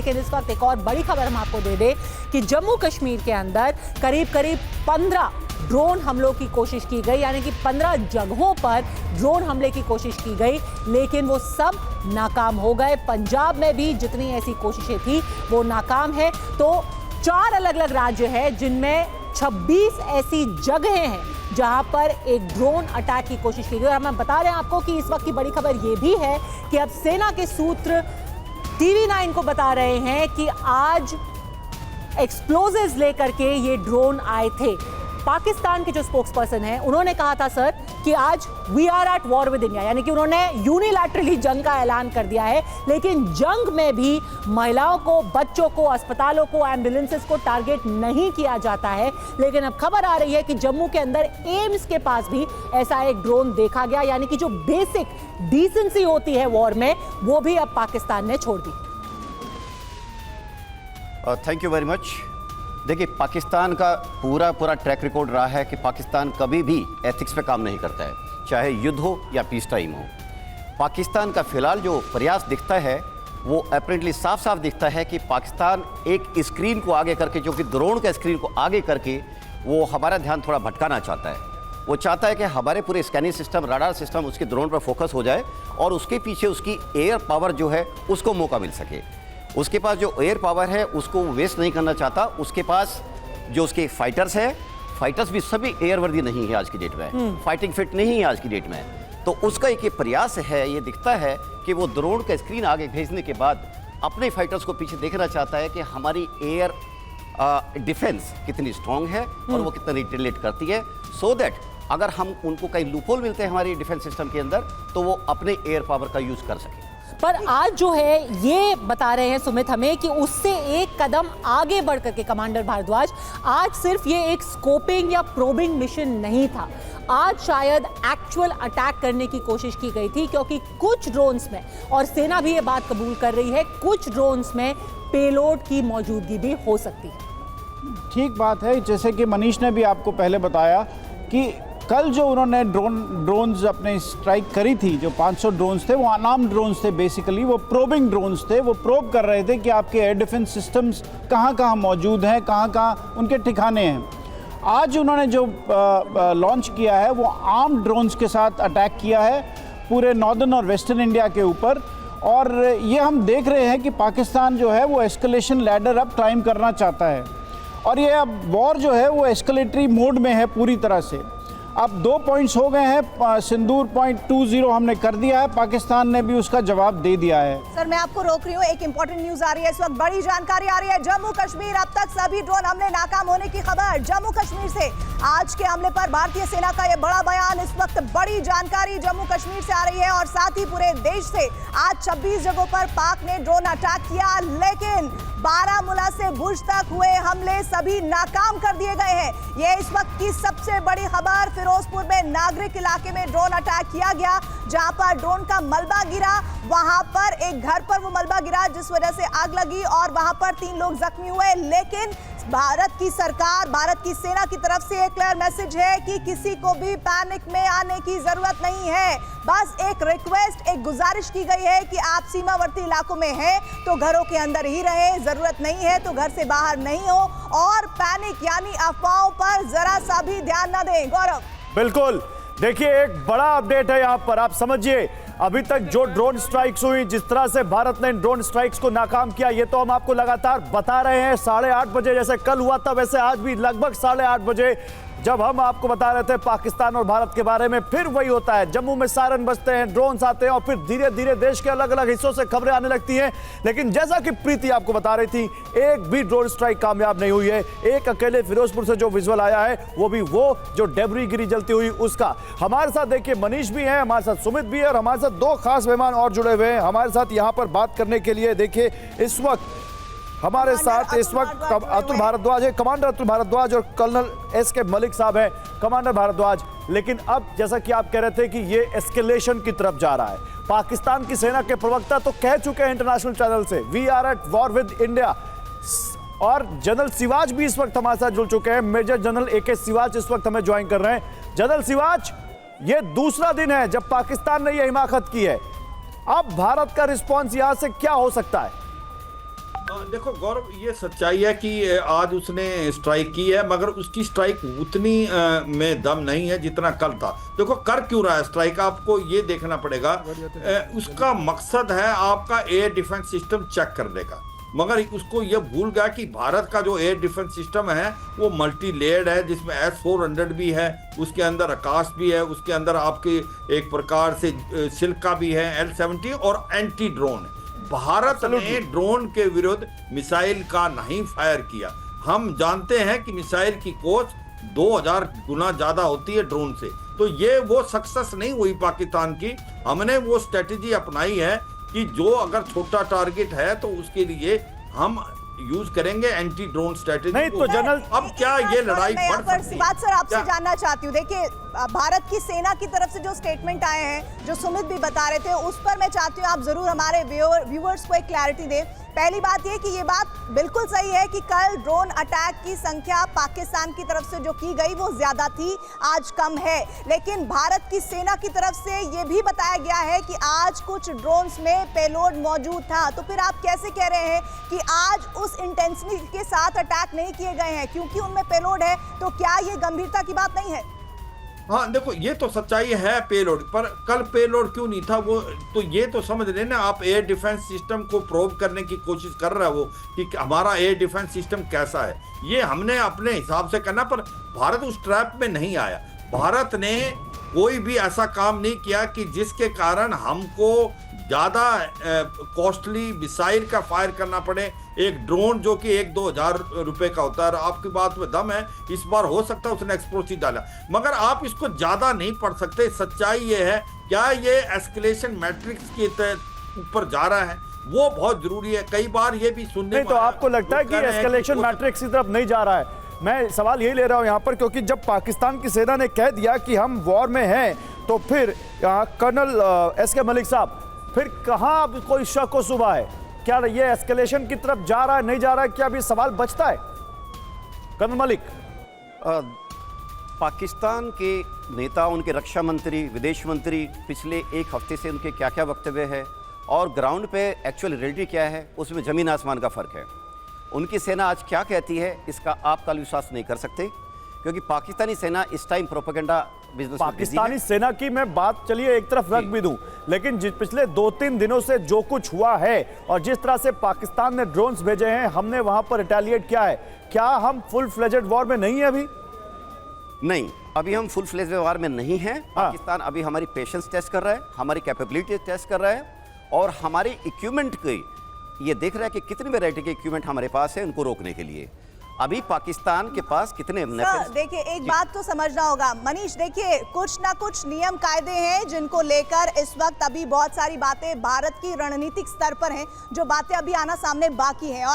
लेकिन इस वक्त एक और बड़ी खबर हम आपको दे दें कि जम्मू कश्मीर के अंदर करीब 15 ड्रोन हमलों की कोशिश की गई, यानी कि 15 जगहों पर ड्रोन हमले की कोशिश की गई, लेकिन वो सब नाकाम हो गए। पंजाब में भी जितनी ऐसी कोशिशें थी वो नाकाम है। तो 4 अलग अलग राज्य हैं जिनमें 26 ऐसी जगहें हैं जहां पर एक ड्रोन अटैक की कोशिश की गई। और हम बता रहे हैं आपको कि इस वक्त की बड़ी खबर यह भी है कि अब सेना के सूत्र TV9 को बता रहे हैं कि आज एक्सप्लोजिव्स लेकर के ये ड्रोन आए थे। पाकिस्तान के जो स्पोक्सपर्सन हैं उन्होंने कहा था सर कि आज we are at war with India, यानी कि उन्होंने यूनिलैटरली जंग का ऐलान कर दिया है। लेकिन जंग में भी महिलाओं को, बच्चों को, अस्पतालों को, एम्बुलेंसेस को टारगेट नहीं किया जाता है। लेकिन अब खबर आ रही है कि जम्मू के अंदर एम्स के पास भी ऐसा एक ड्रोन देखा गया, यानी कि जो बेसिक डिसेंसी होती है वॉर में वो भी अब पाकिस्तान ने छोड़ दी। Thank you very much. देखिए, पाकिस्तान का पूरा ट्रैक रिकॉर्ड रहा है कि पाकिस्तान कभी भी एथिक्स पे काम नहीं करता है, चाहे युद्ध हो या पीस टाइम हो। पाकिस्तान का फिलहाल जो प्रयास दिखता है वो अपरेंटली साफ साफ दिखता है कि पाकिस्तान एक स्क्रीन को आगे करके, जो कि ड्रोन का स्क्रीन को आगे करके, वो हमारा ध्यान थोड़ा भटकाना चाहता है। वो चाहता है कि हमारे पूरे स्कैनिंग सिस्टम, रडार सिस्टम उसके ड्रोन पर फोकस हो जाए और उसके पीछे उसकी एयर पावर जो है उसको मौका मिल सके। उसके पास जो एयर पावर है उसको वेस्ट नहीं करना चाहता। उसके पास जो उसके फाइटर्स हैं, फाइटर्स भी सभी एयर वर्दी नहीं है आज की डेट में, फाइटिंग फिट नहीं है आज की डेट में। तो उसका एक प्रयास है, ये दिखता है कि वो ड्रोन का स्क्रीन आगे भेजने के बाद अपने फाइटर्स को पीछे देखना चाहता है कि हमारी एयर डिफेंस कितनी स्ट्रांग है और वो कितना रिटेलिएट करती है, सो दैट अगर हम उनको कहीं लूपहोल मिलते हैं हमारी डिफेंस सिस्टम के अंदर तो वो अपने एयर पावर का यूज कर सके। पर आज जो है ये बता रहे हैं सुमित हमें कि उससे एक कदम आगे बढ़ करके कमांडर भारद्वाज, आज सिर्फ ये एक स्कोपिंग या प्रोबिंग मिशन नहीं था, आज शायद एक्चुअल अटैक करने की कोशिश की गई थी, क्योंकि कुछ ड्रोन्स में, और सेना भी ये बात कबूल कर रही है, कुछ ड्रोन्स में पेलोड की मौजूदगी भी हो सकती है। ठीक बात है। जैसे कि मनीष ने भी आपको पहले बताया कि कल जो उन्होंने ड्रोन्स अपने स्ट्राइक करी थी, जो 500 ड्रोन्स थे वो अनार्म्ड ड्रोन्स थे, बेसिकली वो प्रोबिंग ड्रोन्स थे। वो प्रोब कर रहे थे कि आपके एयर डिफेंस सिस्टम्स कहाँ कहाँ मौजूद हैं, कहाँ कहाँ उनके ठिकाने हैं। आज उन्होंने जो लॉन्च किया है वो आर्म्ड ड्रोन्स के साथ अटैक किया है पूरे नॉर्दर्न और वेस्टर्न इंडिया के ऊपर। और ये हम देख रहे हैं कि पाकिस्तान जो है वो एस्केलेशन लैडर अब क्लाइम करना चाहता है और ये अब वॉर जो है वो एस्केलेटरी मोड में है पूरी तरह से। अब 2 पॉइंट्स हो गए हैं, सिंदूर पॉइंट 20 हमने कर दिया है, पाकिस्तान ने भी उसका जवाब दे दिया है। सर मैं आपको रोक रही हूँ, एक इंपॉर्टेंट न्यूज आ रही है इस वक्त, बड़ी जानकारी आ रही है। जम्मू कश्मीर, अब तक सभी ड्रोन हमले नाकाम होने की खबर। जम्मू कश्मीर से आज के हमले पर भारतीय सेना का यह बड़ा बयान, इस वक्त बड़ी जानकारी जम्मू कश्मीर से आ रही है और साथ ही पूरे देश से। आज 26 जगहों पर पाक ने ड्रोन अटैक किया, लेकिन बारामूला से भुज तक हुए हमले सभी नाकाम कर दिए गए हैं। यह इस वक्त की सबसे बड़ी खबर। फिरोजपुर में नागरिक इलाके में ड्रोन अटैक किया गया, जहां पर ड्रोन का मलबा गिरा, वहां पर एक घर पर वो मलबा गिरा जिस वजह से आग लगी और वहां पर 3 लोग जख्मी हुए। लेकिन भारत की सरकार, भारत की सेना की तरफ से एक क्लियर मैसेज है कि किसी को भी पैनिक में आने की जरूरत नहीं है। बस एक रिक्वेस्ट, एक गुजारिश की गई है कि आप सीमावर्ती इलाकों में हैं तो घरों के अंदर ही रहें, जरूरत नहीं है तो घर से बाहर नहीं हो और पैनिक यानी अफवाहों पर जरा सा भी ध्यान न दें। गौरव, बिल्कुल, देखिए एक बड़ा अपडेट है यहाँ पर। आप समझिए, अभी तक जो ड्रोन स्ट्राइक्स हुई, जिस तरह से भारत ने इन ड्रोन स्ट्राइक्स को नाकाम किया, ये तो हम आपको लगातार बता रहे हैं। 8:30 बजे जैसे कल हुआ था वैसे आज भी लगभग 8:30 बजे जब हम आपको बता रहे थे पाकिस्तान और भारत के बारे में, फिर वही होता है। जम्मू में सायरन बजते हैं, ड्रोन्स आते हैं और फिर धीरे धीरे देश के अलग अलग हिस्सों से खबरें आने लगती हैं। लेकिन जैसा कि प्रीति आपको बता रही थी, एक भी ड्रोन स्ट्राइक कामयाब नहीं हुई है। एक अकेले फिरोजपुर से जो विजुअल आया है वो भी वो जो डेब्री गिरी जलती हुई उसका। हमारे साथ देखिए मनीष भी हैं, हमारे साथ सुमित भी है और हमारे साथ 2 खास मेहमान और जुड़े हुए हैं हमारे साथ यहाँ पर बात करने के लिए। देखिए इस वक्त हमारे साथ इस वक्त अतुल भारद्वाज है, कमांडर अतुल भारद्वाज, और कर्नल SK मलिक साहब हैं, कमांडर भारद्वाज। लेकिन अब जैसा कि आप कह रहे थे कि ये एस्केलेशन की तरफ जा रहा है। पाकिस्तान की सेना के प्रवक्ता तो कह चुके हैं इंटरनेशनल चैनल से, we are at war with India. और जनरल सिवाच भी इस वक्त हमारे साथ जुड़ चुके हैं। मेजर जनरल AK सिवाच इस वक्त हमें ज्वाइन कर रहे हैं। जनरल सिवाच, ये दूसरा दिन है जब पाकिस्तान ने यह हिमाकत की है। अब भारत का रिस्पॉन्स यहां से क्या हो सकता है? देखो गौरव, ये सच्चाई है कि आज उसने स्ट्राइक की है, मगर उसकी स्ट्राइक उतनी में दम नहीं है जितना कल था। देखो कर क्यों रहा है स्ट्राइक, आपको ये देखना पड़ेगा। उसका मकसद है आपका एयर डिफेंस सिस्टम चेक करने का, मगर उसको ये भूल गया कि भारत का जो एयर डिफेंस सिस्टम है वो मल्टी लेयर्ड है, जिसमें S-400 भी है, उसके अंदर आकाश भी है, उसके अंदर आपके एक प्रकार से सिल्का भी है, L-70 और एंटी ड्रोन है। भारत ने ड्रोन के विरुद्ध मिसाइल का नहीं फायर किया। हम जानते हैं कि मिसाइल की कोस्ट 2000 गुना ज्यादा होती है ड्रोन से, तो ये वो सक्सेस नहीं हुई पाकिस्तान की। हमने वो स्ट्रेटेजी अपनाई है कि जो अगर छोटा टारगेट है तो उसके लिए हम यूज करेंगे एंटी ड्रोन स्ट्रेटेजी। नहीं तो जनरल, अब क्या ये लड़ाई बढ़ सकती है? बात सर आपसे जानना चाहती हूँ, देखिए भारत की सेना की तरफ से जो स्टेटमेंट आए हैं, जो सुमित भी बता रहे थे, उस पर मैं चाहती हूँ आप जरूर हमारे व्यूअर्स को एक क्लैरिटी दें। पहली बात ये कि ये बात बिल्कुल सही है कि कल ड्रोन अटैक की संख्या पाकिस्तान की तरफ से जो की गई वो ज्यादा थी, आज कम है। लेकिन भारत की सेना की तरफ से ये भी बताया गया है कि आज कुछ ड्रोन्स में पेलोड मौजूद था। तो फिर आप कैसे कह रहे हैं कि आज उस इंटेंसिटी के साथ अटैक नहीं किए गए हैं क्योंकि उनमें पेलोड है? तो क्या ये गंभीरता की बात नहीं है? हाँ देखो, ये तो सच्चाई है पेलोड, पर कल पेलोड क्यों नहीं था वो तो ये तो समझ लेना। आप एयर डिफेंस सिस्टम को प्रोव करने की कोशिश कर रहे हो कि हमारा एयर डिफेंस सिस्टम कैसा है, ये हमने अपने हिसाब से करना, पर भारत उस ट्रैप में नहीं आया। भारत ने कोई भी ऐसा काम नहीं किया कि जिसके कारण हमको ज़्यादा कॉस्टली मिसाइल का फायर करना पड़े। एक ड्रोन जो कि 1-2 हज़ार रुपए का होता है, आपकी बात में दम है, इस बार हो सकता है उसने एक्सप्लोसिव डाला, मगर आप इसको ज़्यादा नहीं पढ़ सकते। सच्चाई ये है, क्या ये एस्केलेशन मैट्रिक्स के ऊपर जा रहा है, वो बहुत जरूरी है। कई बार ये भी सुनने नहीं तो आपको लगता है कि एस्केलेशन मैट्रिक्स की तरफ नहीं जा रहा है? मैं सवाल यही ले रहा हूं यहां पर, क्योंकि जब पाकिस्तान की सेना ने कह दिया कि हम वॉर में हैं, तो फिर कर्नल SK मलिक साहब, फिर कहां कोई शक व शुबा है? क्या ये एस्केलेशन की तरफ जा रहा है, नहीं जा रहा है? क्या अभी सवाल बचता है कर्नल मलिक? पाकिस्तान के नेता, उनके रक्षा मंत्री, विदेश मंत्री, पिछले एक हफ्ते से उनके क्या क्या वक्तव्य है और ग्राउंड पे एक्चुअल रियलिटी क्या है, उसमें ज़मीन आसमान का फ़र्क है। उनकी सेना आज क्या कहती है, इसका आप कल विश्वास नहीं कर सकते, क्योंकि पाकिस्तानी सेना इस टाइम प्रोपेगेंडा बिजनेस। पाकिस्तानी सेना की मैं बात चलिए एक तरफ रख भी दूं, लेकिन पिछले 2-3 दिनों से जो कुछ हुआ है और जिस तरह से पाकिस्तान ने ड्रोन्स भेजे हैं, हमने वहां पर रिटेलिएट किया है, क्या हम फुल फ्लेजेड वॉर में नहीं है अभी? नहीं, अभी हम फुल फ्लेज वॉर में नहीं हैं। पाकिस्तान अभी हमारी पेशेंस टेस्ट कर रहा है, हमारी कैपेबिलिटी टेस्ट कर रहा है और हमारे इक्विपमेंट की ये देख रहा है कि कितनी वैरायटी के इक्विपमेंट हमारे पास है उनको रोकने के लिए। अभी पाकिस्तान के पास कितने देखिए एक बात तो समझना होगा मनीष, देखिए कुछ ना कुछ नियम कायदे हैं जिनको लेकर इस वक्त अभी बहुत सारी बातें भारत की रणनीतिक स्तर पर हैं, जो बातें अभी आना सामने बाकी हैं।